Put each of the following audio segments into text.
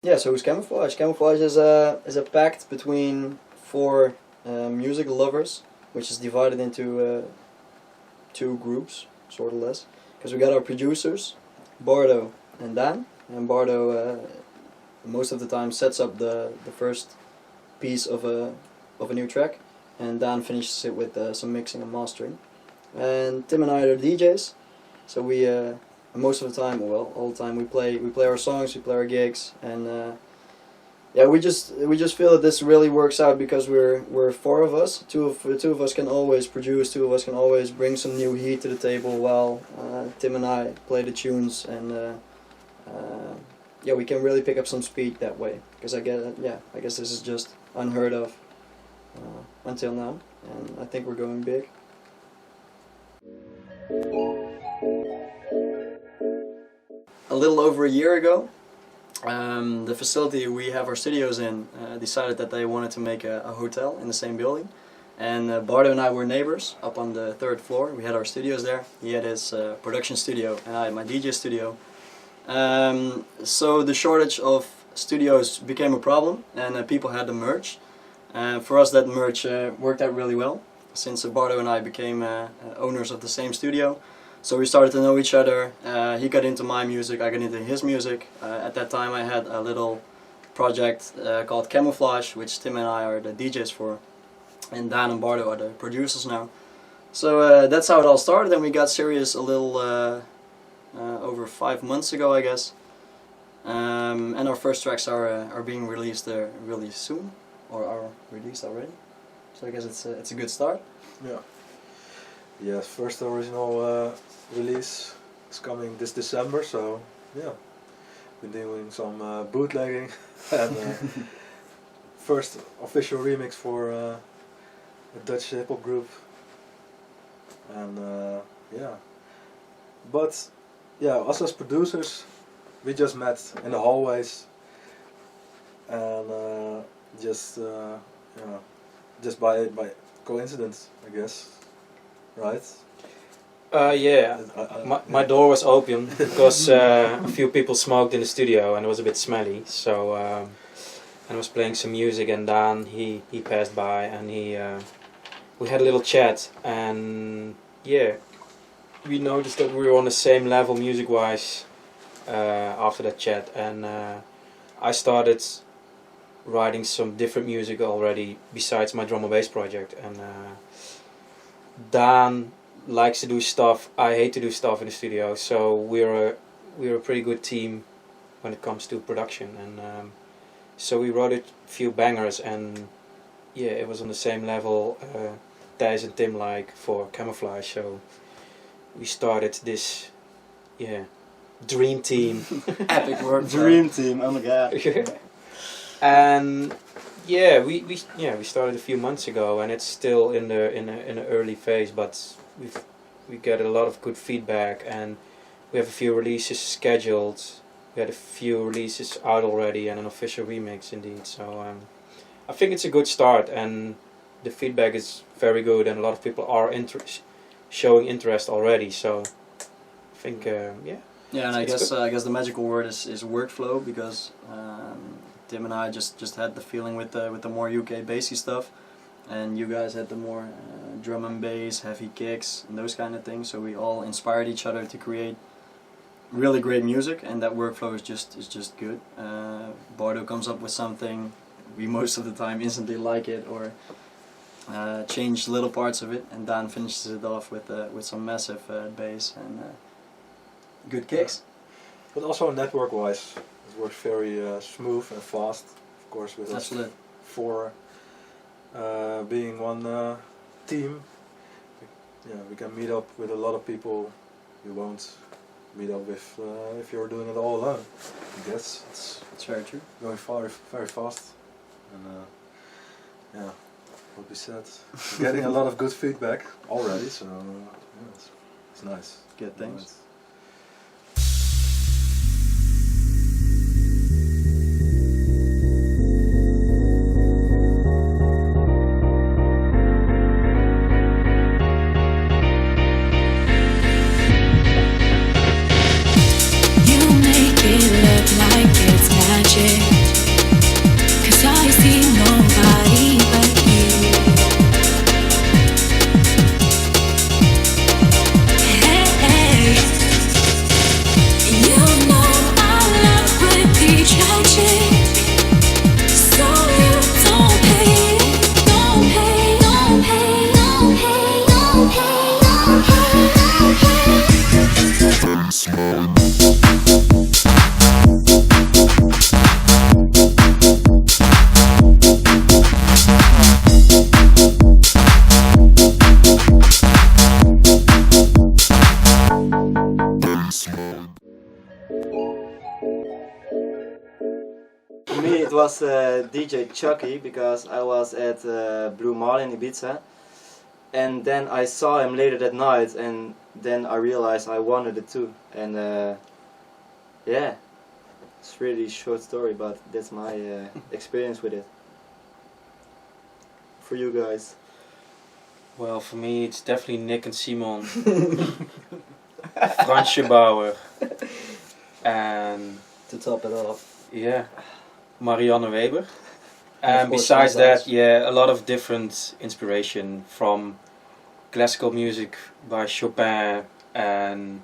Yeah, so who's Camouflage? Camouflage is a pact between four music lovers, which is divided into two groups, sort of less. Because we got our producers, Bardo and Dan, and Bardo most of the time sets up the first piece of a new track, and Dan finishes it with some mixing and mastering. And Tim and I are the DJs, so we most of the time, well, all the time we play our songs, we play our gigs, and yeah, we just feel that this really works out because we're four of us. Two of us can always produce, two of us can always bring some new heat to the table, while Tim and I play the tunes, and yeah, we can really pick up some speed that way. Because I guess this is just unheard of until now, and I think we're going big. A little over a year ago, the facility we have our studios in decided that they wanted to make a hotel in the same building, and Bardo and I were neighbors up on the third floor. We had our studios there. He had his production studio, and I had my DJ studio. So the shortage of studios became a problem, and people had to merge. For us, that merge worked out really well, since Bardo and I became owners of the same studio. So we started to know each other. He got into my music, I got into his music. At that time I had a little project called Camouflage, which Tim and I are the DJs for, and Dan and Bardo are the producers now. So that's how it all started, and we got serious a little over 5 months ago, I guess. And our first tracks are being released really soon, or are released already. So I guess it's a good start. Yeah. Yes, first original release is coming this December, so yeah, been doing some bootlegging and first official remix for a Dutch hip hop group, and yeah. But yeah, us as producers, we just met in the hallways, and just by coincidence, I guess. Right? Yeah, my door was open because a few people smoked in the studio and it was a bit smelly. So and I was playing some music, and Dan he passed by, and we had a little chat, and yeah, we noticed that we were on the same level music wise after that chat, and I started writing some different music already besides my drum and bass project, and Dan likes to do stuff. I hate to do stuff in the studio, so we're a pretty good team when it comes to production, and so we wrote a few bangers, and yeah, it was on the same level Thijs and Tim like for Camouflage. So we started this dream team. Epic work. Dream team. Oh my god. And yeah, we started a few months ago, and it's still in the early phase, but we get a lot of good feedback, and we have a few releases scheduled. We had a few releases out already, and an official remix indeed. So I think it's a good start, and the feedback is very good, and a lot of people are showing interest already. So I think yeah. Yeah, and I guess the magical word is workflow, because Tim and I just had the feeling with the more UK bassy stuff, and you guys had the more drum and bass, heavy kicks, and those kind of things. So we all inspired each other to create really great music, and that workflow is just good. Bardo comes up with something, we most of the time instantly like it, or change little parts of it, and Dan finishes it off with some massive bass and good kicks. But also network-wise, it works very smooth and fast. Of course, with us four being one team, we can meet up with a lot of people you won't meet up with if you're doing it all alone. I guess it's very true. Going very fast, and yeah, what we said, getting a lot of good feedback already. So yeah, it's nice. Good things. You make it look like it's magic. For me, it was DJ Chucky because I was at Blue Mall in Ibiza, and then I saw him later that night, and then I realized I wanted it too. And yeah, it's really short story, but that's my experience with it. For you guys. Well, for me, it's definitely Nick and Simon, Fransje Bauer, and To top it off. yeah, Marianne Weber. And of And course, besides that, Renaissance. yeah, a lot of different inspiration from classical music by Chopin and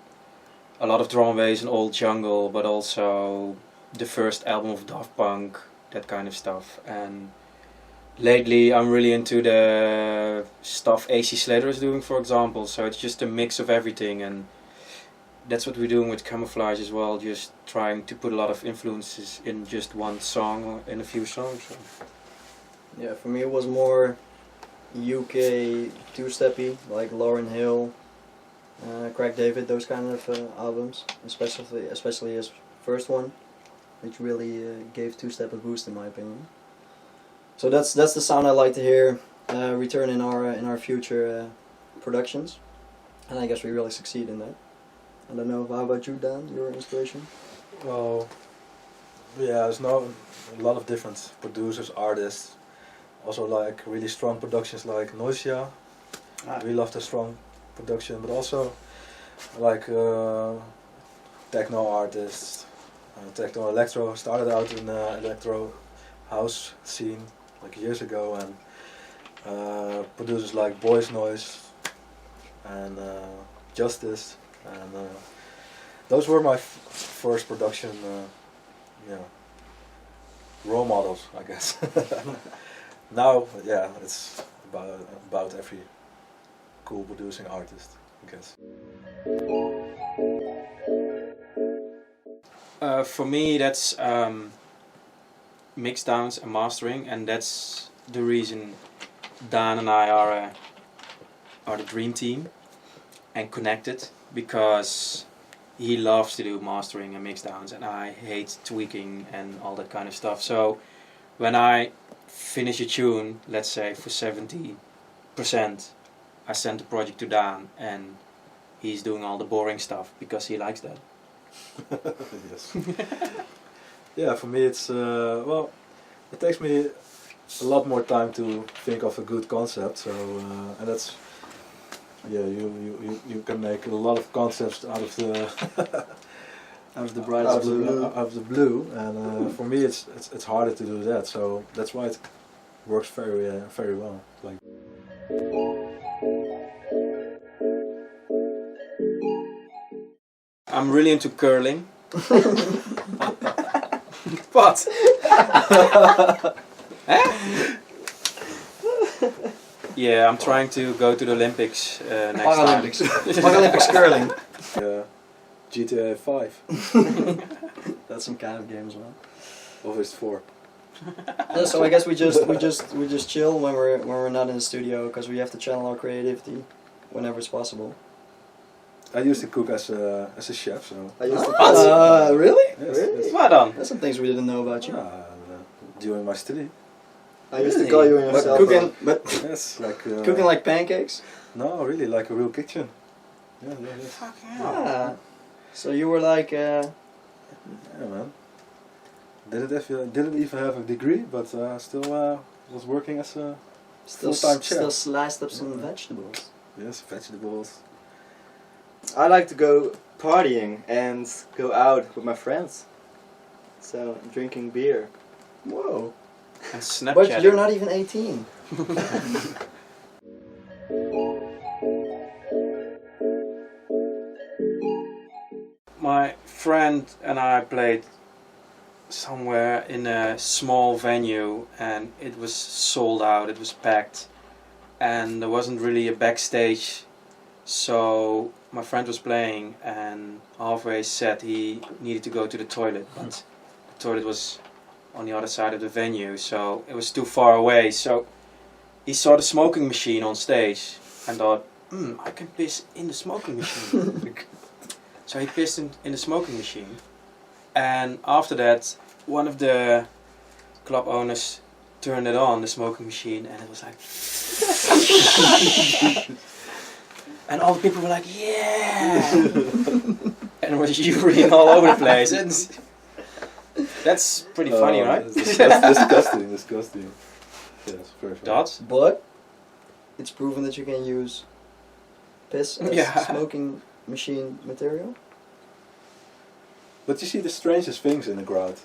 a lot of drum and bass and old jungle, but also the first album of Daft Punk, that kind of stuff. And lately I'm really into the stuff AC Slater is doing, for example, so it's just a mix of everything, and that's what we're doing with Camouflage as well, just trying to put a lot of influences in just one song or in a few songs. So. Yeah, for me it was more UK two-steppy, like Lauryn Hill, Craig David, those kind of albums, especially his first one, which really gave two-step a boost in my opinion. So that's the sound I like to hear return in our future productions, and I guess we really succeed in that. I don't know, how about you, Dan, your inspiration? Well, yeah, there's a lot of different producers, artists. Also like really strong productions like Noisia. We love the strong production, but also like techno artists, techno electro. Started out in electro house scene like years ago, and producers like Boys Noise and Justice, and those were my first production role models, I guess. Now, yeah, it's about every cool producing artist, I guess. For me, that's mix downs and mastering, and that's the reason Dan and I are the dream team and connected, because he loves to do mastering and mix downs, and I hate tweaking and all that kind of stuff. So when I finish a tune, let's say for 70%, I send the project to Dan, and he's doing all the boring stuff because he likes that. Yes. Yeah, for me it's well, it takes me a lot more time to think of a good concept. So and that's you can make a lot of concepts out of the Out of the brightest blue. out of the blue, and for me it's harder to do that. So that's why it works very well. Like. I'm really into curling. What? Yeah, I'm trying to go to the Olympics next Paralympics. time. Paralympics curling. GTA 5, That's some kind of game as well. or is it 4? Yeah, so I guess we just chill when we're not in the studio, because we have to channel our creativity whenever it's possible. I used to cook as a chef, so. I used to Really? Yes, Really? yes. Well done. That's some things we didn't know about you. During my study. I used to call you in But yourself. cooking, but Yes, like. cooking like pancakes. No, really, like a real kitchen. Yeah, yes. Fucking Ah. So you were like. Yeah, man. Didn't even have a degree, but still was working as a full-time chef. Still sliced up some vegetables. Yes, vegetables. I like to go partying and go out with my friends. So drinking beer. Whoa. And Snapchat. But you're not even 18. My friend and I played somewhere in a small venue, and it was sold out, it was packed, and there wasn't really a backstage, so my friend was playing, and halfway set he needed to go to the toilet, but the toilet was on the other side of the venue, so it was too far away. So he saw the smoking machine on stage and thought, I can piss in the smoking machine. So he pissed in the smoking machine, and after that one of the club owners turned it on, the smoking machine, and it was like, and all the people were like, yeah, and it was urine all over the place. And that's pretty funny, right? It's disgusting, disgusting. Yes, very funny. Dots? But it's proven that you can use piss as Yeah. smoking machine material. But you see the strangest things in the crowd.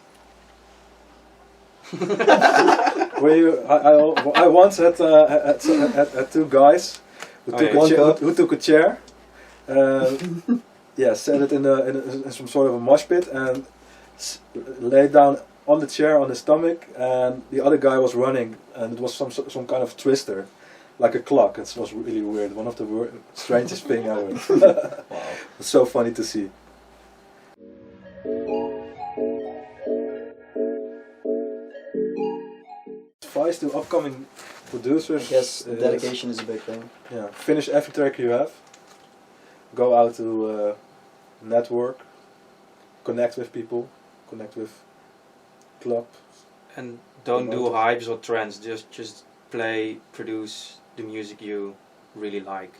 I once had two guys who Oh, took yeah. who took a chair, set it in some sort of a mosh pit and laid down on the chair on his stomach, and the other guy was running, and it was some kind of twister, like a clock. It was really weird. One of the strangest thing ever. Wow. It's so funny to see. Advice to upcoming producers. I guess is, dedication is a big thing. yeah, finish every track you have. Go out to network, connect with people, connect with club. And don't do hypes or trends. Just play, produce the music you really like.